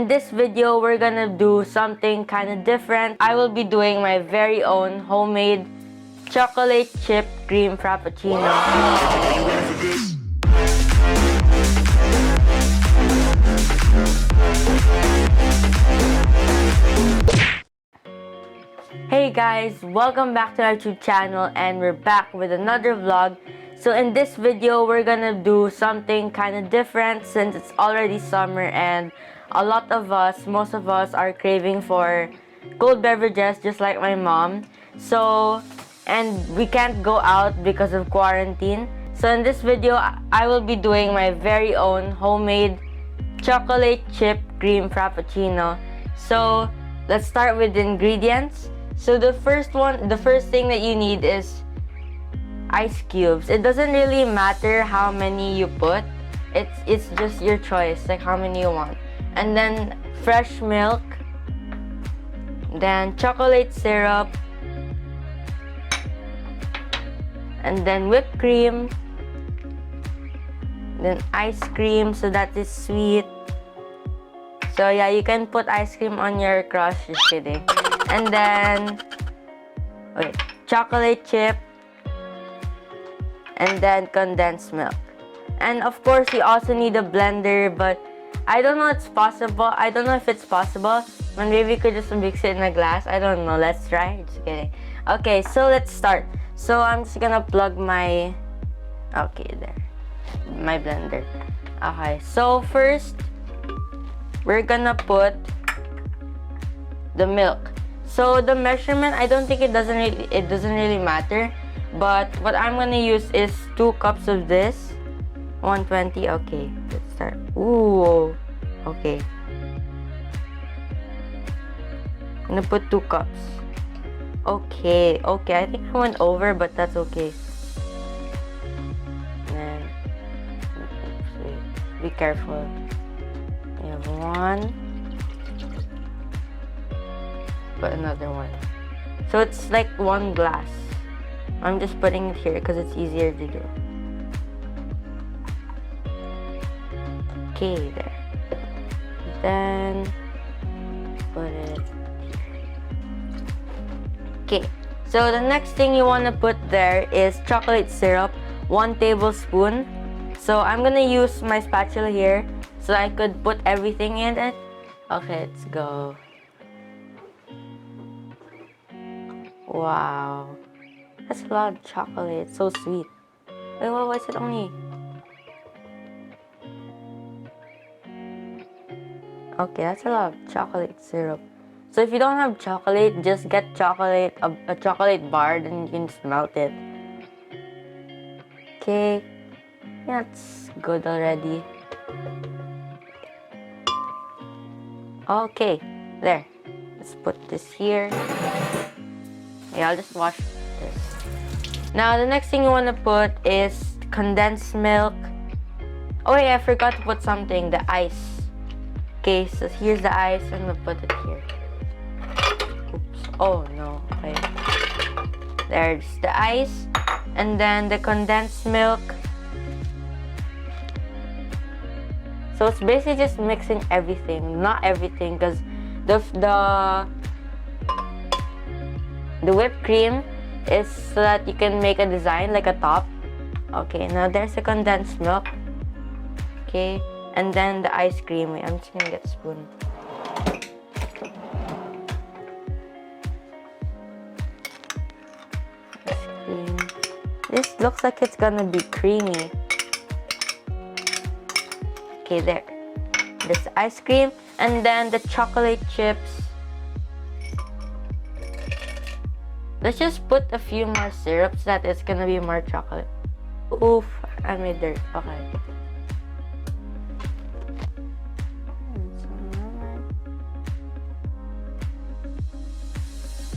this video, we're gonna do something kind of different. I will be doing my very own homemade chocolate chip cream frappuccino. Hey guys, welcome back to our YouTube channel, and we're back with another vlog. So in this video, we're gonna do something kind of different since it's already summer and a lot of us, most of us, are craving for cold beverages just like my mom. So, and we can't go out because of quarantine. So in this video, I will be doing my very own homemade chocolate chip cream frappuccino. So let's start with the ingredients. So the first thing that you need is ice cubes. It doesn't really matter how many you put. It's just your choice, like how many you want. And then fresh milk, then chocolate syrup, and then whipped cream, then ice cream, so that is sweet. So yeah, you can put ice cream on your crush, just kidding. And then chocolate chip, and then condensed milk. And of course, you also need a blender, but I don't know if it's possible. When maybe we could just mix it in a glass. I don't know. Let's try. Just kidding. Okay, so let's start. So I'm just gonna plug my blender. Okay, so first we're gonna put the milk. So the measurement, I don't think it doesn't really matter. But what I'm gonna use is 2 cups of this. 120. Okay, let's start. Ooh, okay. I'm gonna put 2 cups. Okay, I think I went over, but that's okay. And then, be careful. We have 1. Put another 1. So it's like 1 glass. I'm just putting it here because it's easier to do. Okay, there. Then put it here. Okay, so the next thing you want to put there is chocolate syrup, 1 tablespoon. So I'm gonna use my spatula here so I could put everything in it. Okay, let's go. Wow, that's a lot of chocolate. It's so sweet. Wait, why is it only? Okay, that's a lot of chocolate syrup. So if you don't have chocolate, just get a chocolate bar, then you can just melt it. Okay, that's good already. Okay, there. Let's put this here. Yeah, I'll just wash this. Now, the next thing you want to put is condensed milk. Oh yeah, I forgot to put something, the ice. Okay, so here's the ice. I'm gonna put it here. Oops. Oh no. Okay. There's the ice. And then the condensed milk. So it's basically just mixing everything. Not everything, because the whipped cream is so that you can make a design like a top. Okay, now there's the condensed milk. Okay, and then the ice cream. Wait, I'm just gonna get a spoon. Ice cream. This looks like it's gonna be creamy. Okay, there. This ice cream, and then the chocolate chips. Let's just put a few more syrups so that it's gonna be more chocolate. Oof, I made dirt. Okay.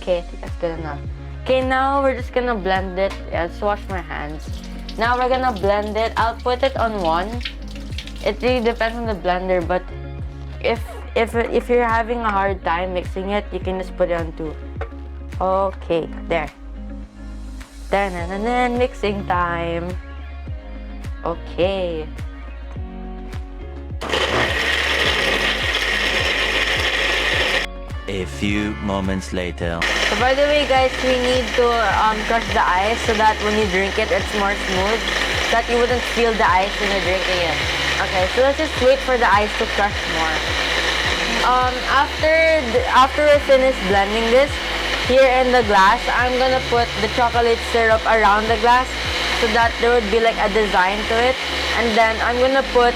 Okay, I think that's good enough. Okay, now we're just gonna blend it. Yeah, let's wash my hands. Now we're gonna blend it. I'll put it on 1. It really depends on the blender, but if you're having a hard time mixing it, you can just put it on 2. Okay, there. Then mixing time. Okay. A few moments later. So by the way guys, we need to crush the ice so that when you drink it, it's more smooth. So that you wouldn't feel the ice when you're drinking it. Okay, so let's just wait for the ice to crush more. After we finish blending this, here in the glass, I'm gonna put the chocolate syrup around the glass so that there would be like a design to it. And then I'm gonna put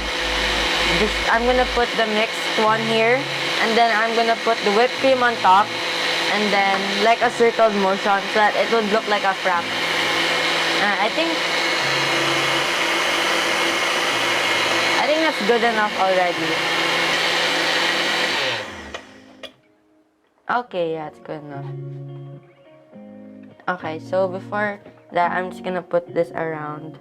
the mixed one here. And then I'm gonna put the whipped cream on top, and then like a circled motion so that it would look like a frap. I think that's good enough already. Okay, yeah, it's good enough. Okay, so before that, I'm just gonna put this around.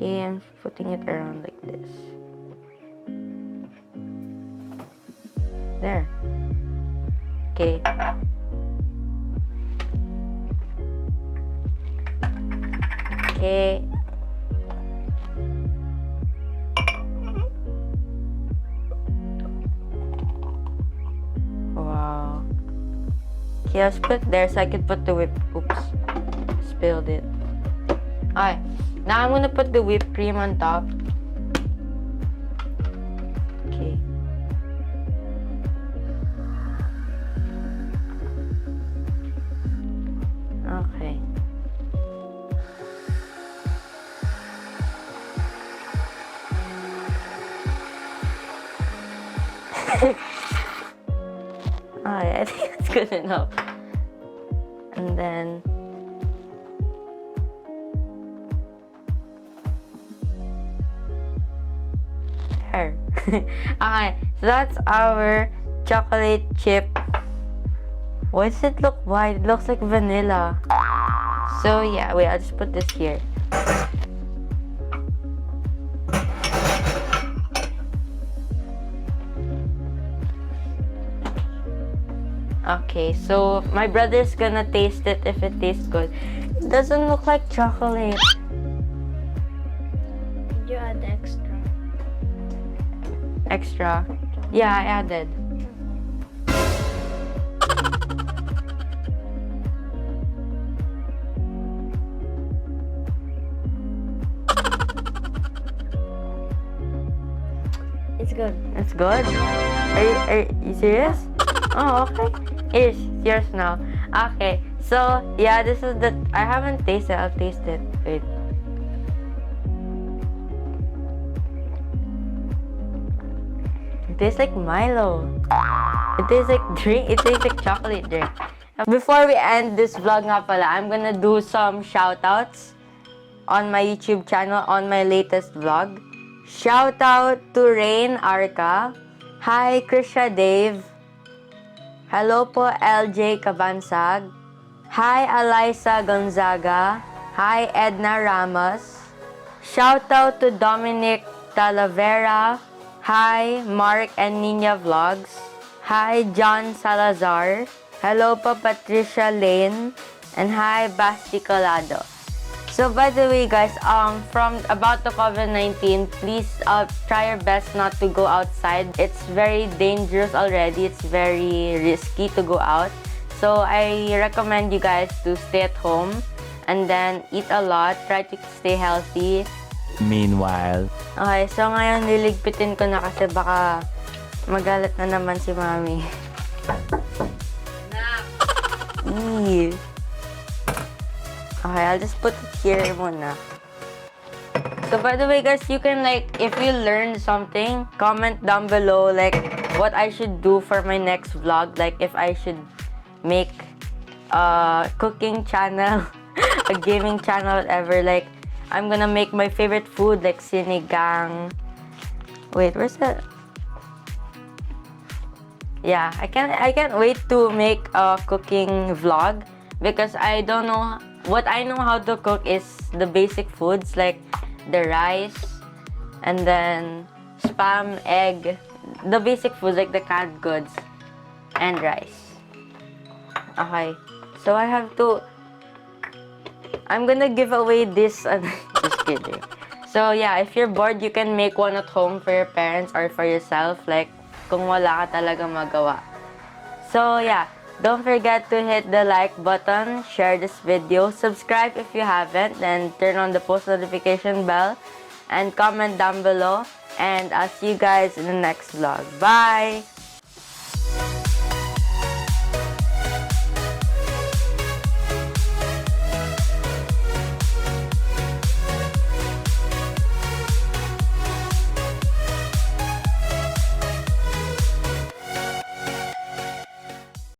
Okay, I'm putting it around like this. There. Okay. Okay. Wow. Okay, let's put there so I could put the whip. Oops. Spilled it. Alright. Now I'm gonna put the whipped cream on top. Okay. Okay. Alright, I think that's good enough. And then okay, so that's our chocolate chip. Why does it look white? It looks like vanilla. So yeah, wait, I'll just put this here. Okay, so my brother's gonna taste it if it tastes good. It doesn't look like chocolate. Did you add extra? Extra? Yeah, I added. It's good. It's good? Are you serious? Oh, okay. Here's yours now. Okay, so yeah, this is the. I haven't tasted. I'll taste it. Wait. It tastes like Milo. It tastes like drink. It tastes like chocolate drink. Before we end this vlog nga pala, I'm gonna do some shoutouts on my YouTube channel on my latest vlog. Shout out to Rain Arca. Hi, Krisha Dave. Hello po, LJ Cabansag. Hi, Alyssa Gonzaga. Hi, Edna Ramos. Shout out to Dominic Talavera. Hi, Mark and Nina Vlogs. Hi, John Salazar. Hello po, Patricia Lane. And hi, Basti Colado. So by the way guys, from about the COVID-19, please try your best not to go outside. It's very dangerous already. It's very risky to go out. So I recommend you guys to stay at home and then eat a lot. Try to stay healthy. Meanwhile. Okay, so ngayon liligpitin ko na kasi baka magalit na naman si Mami. Eee. Okay, I'll just put it here muna. So by the way guys, you can like, if you learned something, comment down below like what I should do for my next vlog. Like if I should make a cooking channel, a gaming channel, whatever. Like I'm gonna make my favorite food like sinigang. Wait, where's that? Yeah, I can't wait to make a cooking vlog because I don't know. What I know how to cook is the basic foods like the rice and then spam, egg, the basic foods like the canned goods and rice. Okay, so I'm gonna give away this, just kidding. So yeah, if you're bored, you can make one at home for your parents or for yourself, like kung wala ka talaga magawa. So yeah, don't forget to hit the like button, share this video, subscribe if you haven't, and turn on the post notification bell, and comment down below. And I'll see you guys in the next vlog. Bye!